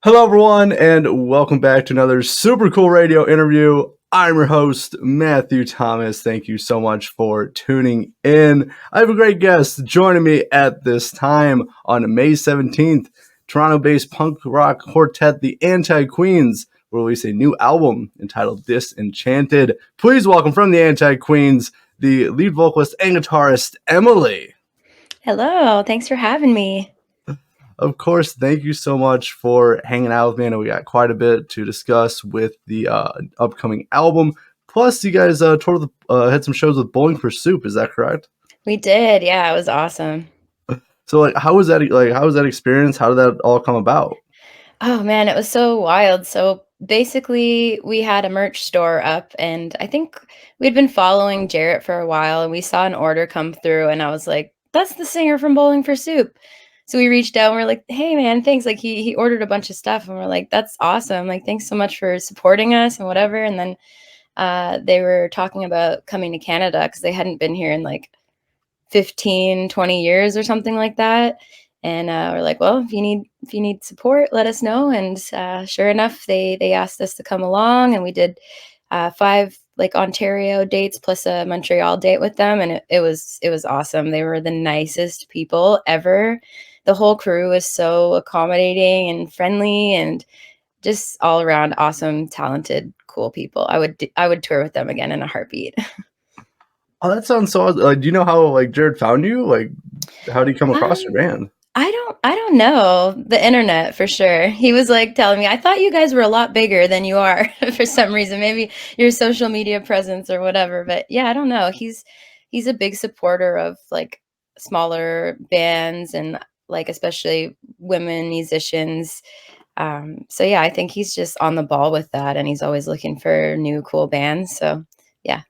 Hello, everyone, and welcome back to another super cool radio interview. I'm your host, Matthew Thomas. Thank you so much for tuning in. I have a great guest joining me at this time on May 17th. Toronto-based punk rock quartet, the Anti-Queens, will release a new album entitled Disenchanted. Please welcome from the Anti-Queens, the lead vocalist and guitarist, Emily. Hello, thanks for having me. Of course, thank you so much for hanging out with me. I know we got quite a bit to discuss with the upcoming album. Plus, you guys had some shows with Bowling for Soup. Is that correct? We did, yeah, it was awesome. So, how was that? How was that experience? How did that all come about? Oh man, it was so wild. So basically, we had a merch store up, and I think we'd been following Jarrett for a while, and we saw an order come through, and I was like, "That's the singer from Bowling for Soup." So we reached out and we're like, "Hey man, thanks." Like he ordered a bunch of stuff, and we're like, "That's awesome. Like thanks so much for supporting us and whatever." And then they were talking about coming to Canada because they hadn't been here in like 15, 20 years or something like that. And we're like, well, if you need support, let us know. And sure enough, they asked us to come along, and we did 5 like Ontario dates plus a Montreal date with them, and it was awesome. They were the nicest people ever. The whole crew was so accommodating and friendly, and just all around awesome, talented, cool people. I would tour with them again in a heartbeat. Oh, that sounds so awesome. Like, do you know how Jared found you? Like, how did he come across your band? I don't know. The internet for sure. He was like telling me, I thought you guys were a lot bigger than you are for some reason. Maybe your social media presence or whatever. But yeah, I don't know. He's a big supporter of like smaller bands and like especially women musicians. So yeah, I think he's just on the ball with that, and he's always looking for new cool bands. So yeah.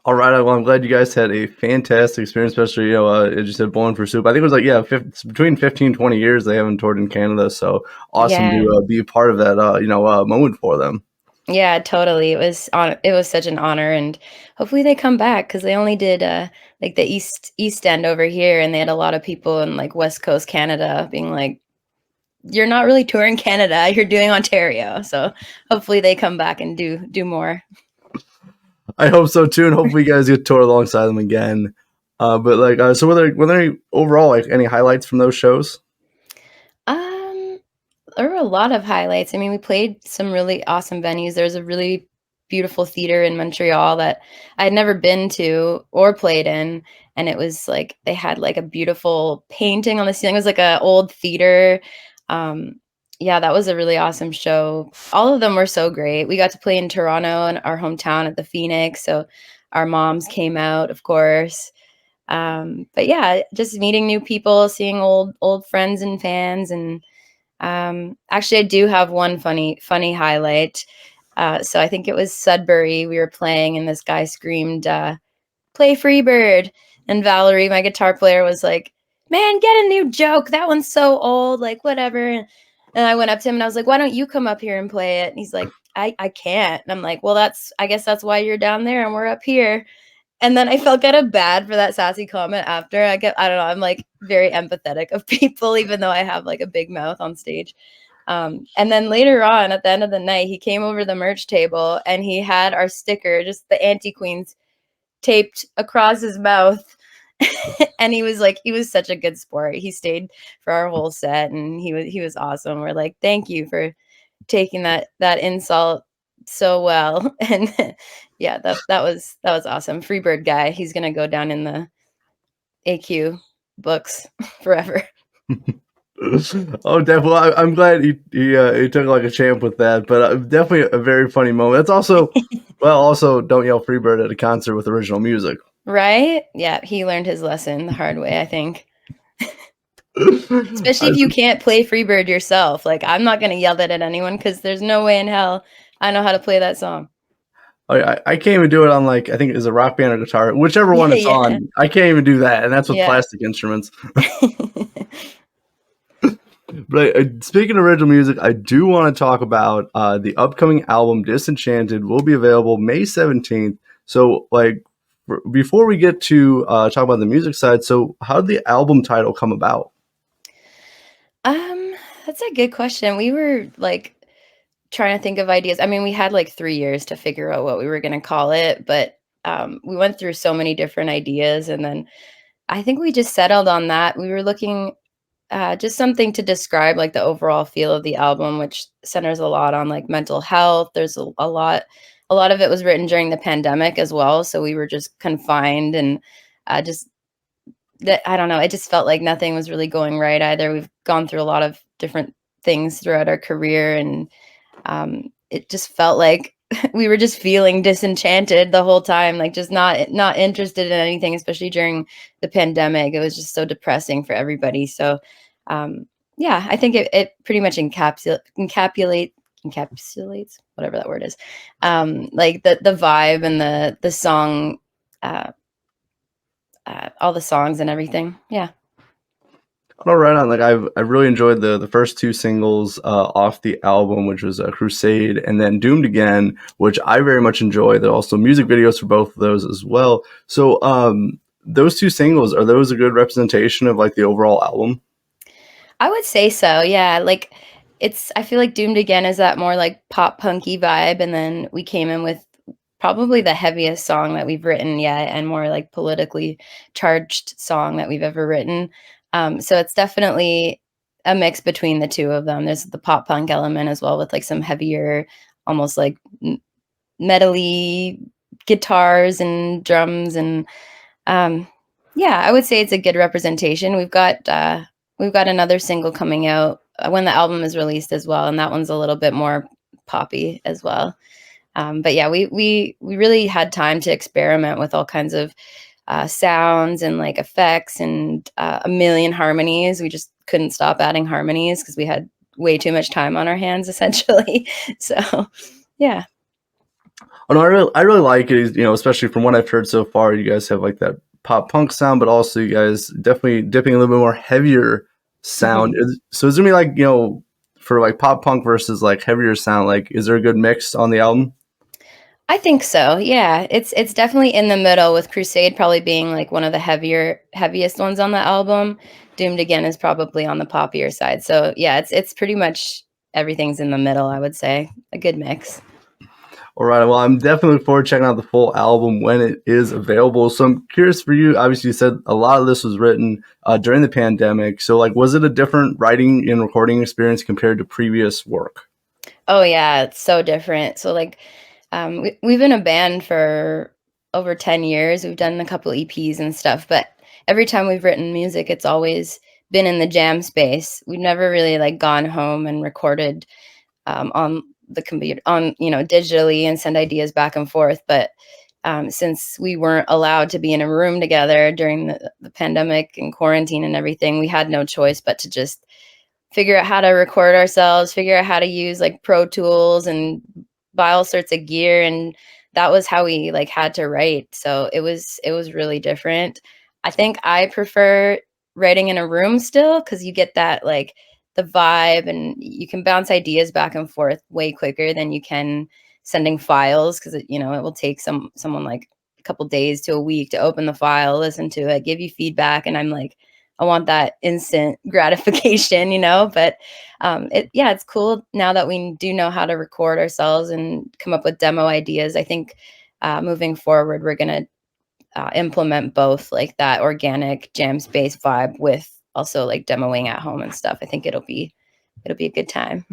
All right, well, I'm glad you guys had a fantastic experience, especially, as you said, Bowling for Soup. I think it was between 15 and 20 years they haven't toured in Canada, so awesome Yeah. to be a part of that, moment for them. Yeah, totally. It was such an honor, and hopefully they come back because they only did like the East End over here, and they had a lot of people in like West Coast Canada being like, "You're not really touring Canada, you're doing Ontario." So hopefully they come back and do more. I hope so too, and hopefully you guys get to tour alongside them again. So were there overall any highlights from those shows? Um, there were a lot of highlights. I mean, we played some really awesome venues. There's a really beautiful theater in Montreal that I'd never been to or played in, and it was like they had like a beautiful painting on the ceiling. It was like a old theater. Um, yeah, that was a really awesome show. All of them were so great. We got to play in Toronto in our hometown at the Phoenix, so our moms came out, of course. But yeah, just meeting new people, seeing old friends and fans, and actually, I do have one funny highlight. So I think it was Sudbury. We were playing, and this guy screamed, "Play Freebird!" And Valerie, my guitar player, was like, "Man, get a new joke. That one's so old. Like whatever." And I went up to him and I was like, "Why don't you come up here and play it?" And he's like, "I can't." And I'm like, "Well, I guess that's why you're down there and we're up here." And then I felt kind of bad for that sassy comment after. I don't know, I'm like very empathetic of people, even though I have like a big mouth on stage. And then later on, at the end of the night, he came over to the merch table and he had our sticker, just the Anti-Queens, taped across his mouth. And he was such a good sport. He stayed for our whole set, and he was awesome. We're like, thank you for taking that insult so well. And yeah, that was awesome. Freebird guy, he's gonna go down in the AQ books forever. Oh, definitely. I'm glad he took like a champ with that, but definitely a very funny moment. That's also don't yell Freebird at a concert with original music. Right? Yeah, he learned his lesson the hard way, I think. Especially if you can't play Freebird yourself. Like, I'm not gonna yell that at anyone because there's no way in hell I know how to play that song. I can't even do it on I think it's a Rock Band or guitar, whichever one it's on. I can't even do that, and that's with plastic instruments. But speaking of original music, I do want to talk about the upcoming album Disenchanted. Will be available May 17th. So before we get to talk about the music side, so how did the album title come about? That's a good question. We were, like, trying to think of ideas. I mean, we had, like, 3 years to figure out what we were gonna call it, but, we went through so many different ideas, and then I think we just settled on that. We were looking, just something to describe, like, the overall feel of the album, which centers a lot on, like, mental health. There's a lot of it was written during the pandemic as well, so we were just confined and, just that I don't know, it just felt like nothing was really going right either. We've gone through a lot of different things throughout our career, and it just felt like we were just feeling disenchanted the whole time, like just not interested in anything, especially during the pandemic. It was just so depressing for everybody. So, yeah, I think it pretty much encapsulates whatever that word is, like the vibe and the song, uh, all the songs and everything. Yeah. All right on. Like I really enjoyed the first two singles off the album, which was Crusade and then Doomed Again, which I very much enjoy. There are also music videos for both of those as well. So those two singles, are those a good representation of like the overall album? I would say so, yeah, like, I feel like Doomed Again is that more, like, pop punky vibe, and then we came in with probably the heaviest song that we've written yet and more, like, politically charged song that we've ever written, so it's definitely a mix between the 2 of them. There's the pop punk element as well with, like, some heavier, almost, like, m metally guitars and drums and, um, yeah, I would say it's a good representation. We've got another single coming out, when the album is released as well, and that one's a little bit more poppy as well. But yeah, we really had time to experiment with all kinds of, sounds and, like, effects and, a million harmonies. We just couldn't stop adding harmonies because we had way too much time on our hands essentially. So, yeah. Oh, no, I really like it. You know, especially from what I've heard so far, you guys have like that pop punk sound, but also you guys definitely dipping a little bit more heavier sound. Mhm. So is there gonna be like for like pop punk versus like heavier sound? Like, is there a good mix on the album? I think so, yeah. It's definitely in the middle with Crusade probably being, like, one of the heaviest ones on the album. Doomed Again is probably on the poppier side. So, yeah, it's pretty much everything's in the middle, I would say. A good mix. All right. Well, I'm definitely looking forward to checking out the full album when it is available. So I'm curious for you. Obviously, you said a lot of this was written during the pandemic. So, like, was it a different writing and recording experience compared to previous work? Oh, yeah, it's so different. So, like, we've been a band for over 10 years. We've done a couple EPs and stuff, but every time we've written music, it's always been in the jam space. We've never really, like, gone home and recorded, on the computer on, digitally and send ideas back and forth, but, since we weren't allowed to be in a room together during the pandemic and quarantine and everything, we had no choice but to just figure out how to record ourselves, figure out how to use, like, Pro Tools and buy all sorts of gear, and that was how we, like, had to write, so it was really different. I think I prefer writing in a room still because you get that, like, the vibe, and you can bounce ideas back and forth way quicker than you can sending files 'cause it will take someone, like, a couple days to a week to open the file, listen to it, give you feedback, and I'm like, I want that instant gratification, but, it's cool now that we do know how to record ourselves and come up with demo ideas. I think, moving forward, we're gonna, implement both, like, that organic jam space vibe with also, like, demoing at home and stuff. I think it'll be a good time.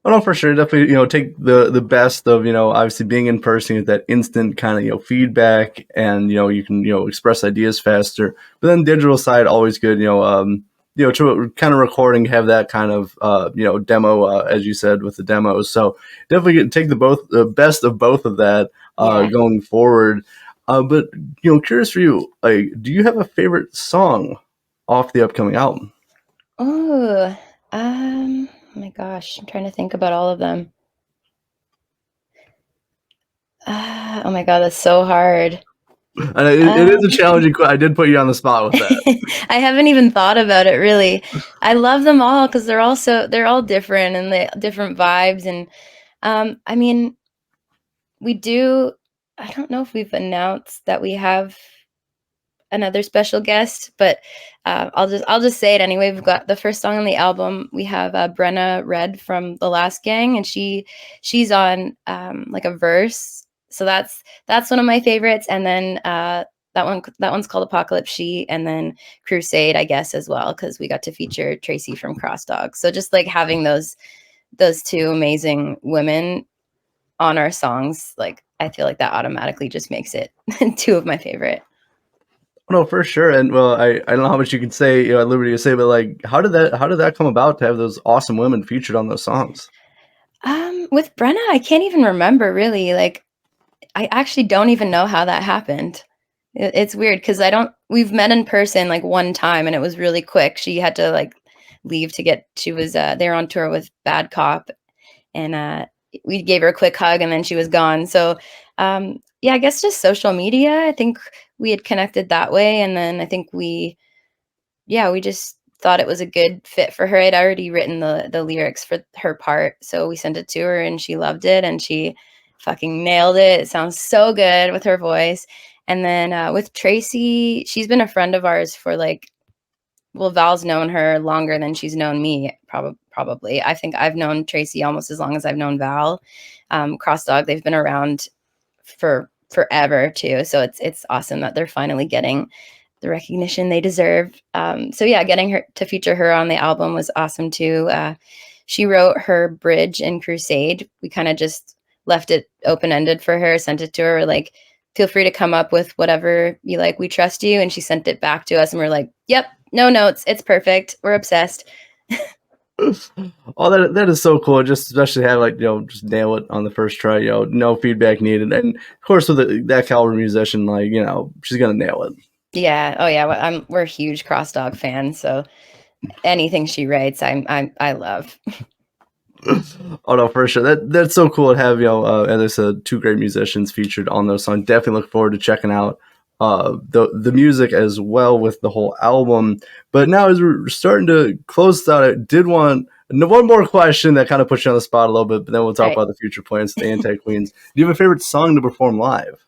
Oh, no, for sure. Definitely, take the best of, obviously being in person, get that instant kind of, feedback and, you can, express ideas faster. But then digital side, always good, to kind of recording, have that kind of, demo, as you said, with the demos. So definitely take the best of both of that, Yeah. going forward. But, curious for you, like, do you have a favorite song off the upcoming album? Oh, oh my gosh, I'm trying to think about all of them. Oh my god, that's so hard. And it is a Um, challenging. I did put you on the spot with that. I haven't even thought about it really. I love them all because they're all different and they different vibes and, I mean, we do I don't know if we've announced that we have another special guest, but I'll just say it anyway. We've got the first song on the album. We have Brenna Red from The Last Gang, and she's on like a verse. So that's one of my favorites. And then that one's called Apocalypse She, and then Crusade, I guess, as well, because we got to feature Tracy from Cross Dog. So just like having those two amazing women on our songs, like I feel like that automatically just makes it two of my favorite. No, for sure. And well, I don't know how much you can say, at liberty to say, but like, how did that come about to have those awesome women featured on those songs? With Brenna, I can't even remember really. Like, I actually don't even know how that happened. It's weird because we've met in person like one time, and it was really quick. She had to like leave she was they were on tour with Bad Cop, and we gave her a quick hug, and then she was gone. So yeah, I guess just social media. I think we had connected that way, and then I think we just thought it was a good fit for her. I'd already written the lyrics for her part, so we sent it to her, and she loved it, and she fucking nailed it. It sounds so good with her voice. And then with Tracy, she's been a friend of ours for like, well, Val's known her longer than she's known me, probably. I think I've known Tracy almost as long as I've known Val. Cross Dog, they've been around for forever too. So it's awesome that they're finally getting the recognition they deserve. So yeah, getting her to feature her on the album was awesome too. She wrote her bridge in Crusade. We kind of just left it open-ended for her, sent it to her. We're like, feel free to come up with whatever you like. We trust you. And she sent it back to us, and we're like, yep, no notes. It's perfect. We're obsessed. Oh, that is so cool. Just especially have like, just nail it on the first try, no feedback needed. And of course with that caliber musician, like, she's going to nail it. Yeah. Oh yeah. We're huge Cross Dog fans. So anything she writes, I love. Oh no, for sure. That's so cool to have, as I said, two great musicians featured on those songs. Definitely look forward to checking out the music as well with the whole album. But now as we're starting to close out, I did want one more question that kind of puts you on the spot a little bit, but then we'll talk about the future plans for the Anti-Queens. Do you have a favorite song to perform live?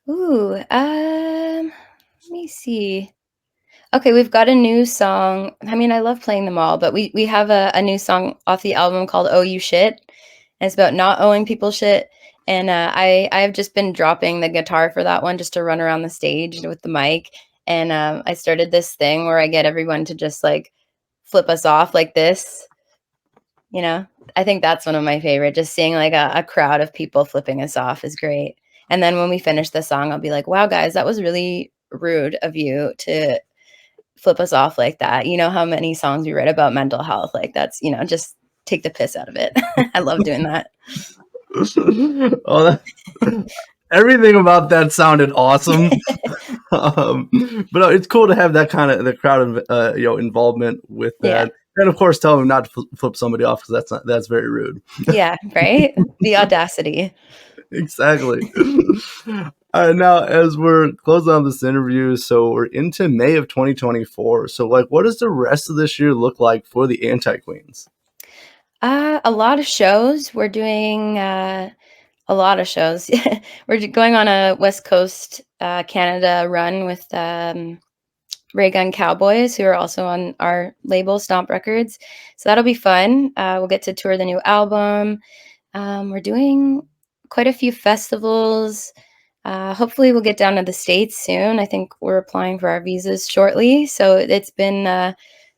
Ooh, let me see. Okay, we've got a new song. I mean, I love playing them all, but we have a new song off the album called "Oh You Shit." And it's about not owing people shit. And I've just been dropping the guitar for that one just to run around the stage with the mic. And I started this thing where I get everyone to just like flip us off like this. I think that's one of my favorite. Just seeing like a crowd of people flipping us off is great. And then when we finish the song, I'll be like, wow, guys, that was really rude of you to flip us off like that. You know how many songs we write about mental health? Like that's, just take the piss out of it. I love doing that. Everything about that sounded awesome. But it's cool to have that kind of the crowd involvement with that. Yeah. And of course, tell them not to flip somebody off because that's very rude. Yeah, right? The audacity. Exactly. Now, as we're closing on this interview, so we're into May of 2024. So, like, what does the rest of this year look like for the Anti-Queens? A lot of shows. We're doing a lot of shows. We're going on a West Coast Canada run with Ray Gun Cowboys, who are also on our label, Stomp Records. So that'll be fun. We'll get to tour the new album. We're doing quite a few festivals. Hopefully we'll get down to the States soon. I think we're applying for our visas shortly. So it's been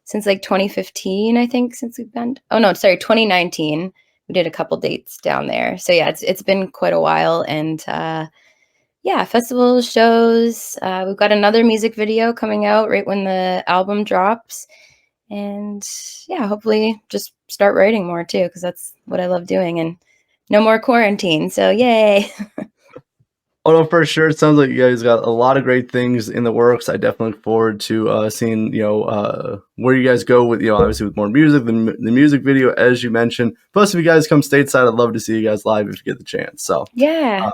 since like 2015, I think, since we've been. Oh no, sorry, 2019. We did a couple dates down there. So yeah, it's been quite a while. And festivals, shows. We've got another music video coming out right when the album drops. And yeah, hopefully just start writing more too, because that's what I love doing. And no more quarantine. So yay. Oh, no, for sure. It sounds like you guys got a lot of great things in the works. I definitely look forward to seeing, where you guys go with, obviously with more music, the music video, as you mentioned. Plus, if you guys come stateside, I'd love to see you guys live if you get the chance. So, yeah.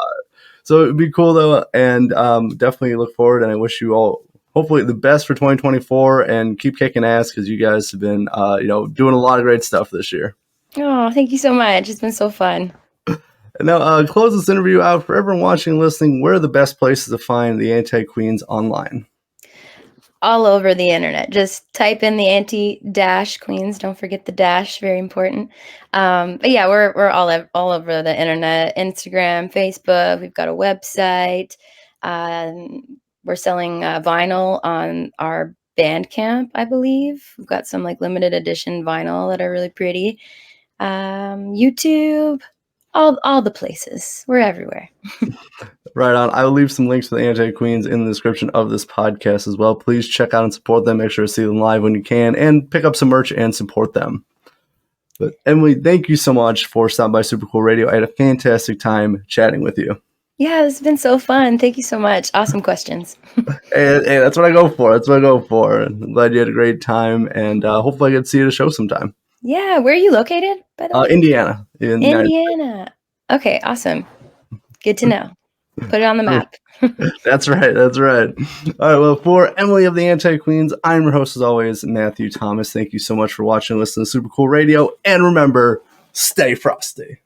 So it'd be cool, though, and definitely look forward. And I wish you all, hopefully, the best for 2024 and keep kicking ass because you guys have been, doing a lot of great stuff this year. Oh, thank you so much. It's been so fun. And now, close this interview out for everyone watching and listening. Where are the best places to find the Anti-Queens online? all over the internet. Just type in the anti-dash queens. Don't forget the dash, very important. But yeah, we're all over the internet, Instagram, Facebook. We've got a website. We're selling vinyl on our Bandcamp, I believe. We've got some like limited edition vinyl that are really pretty. YouTube, all the places. We're everywhere. Right on. I will leave some links to the Anti-Queens in the description of this podcast as well. Please check out and support them. Make sure to see them live when you can and pick up some merch and support them. But Emily, thank you so much for stopping by Super Cool Radio. I had a fantastic time chatting with you. Yeah, it's been so fun. Thank you so much. Awesome questions. Hey, that's what I go for. That's what I go for. I'm glad you had a great time, and hopefully I get to see you at a show sometime. Yeah, where are you located, by the way? Indiana. Indiana. Okay, awesome. Good to know. Put it on the map. That's right. All right, well, for Emily of the Anti-Queens, I'm your host as always, Matthew Thomas. Thank you so much for watching and listening to Super Cool Radio, and remember, stay frosty.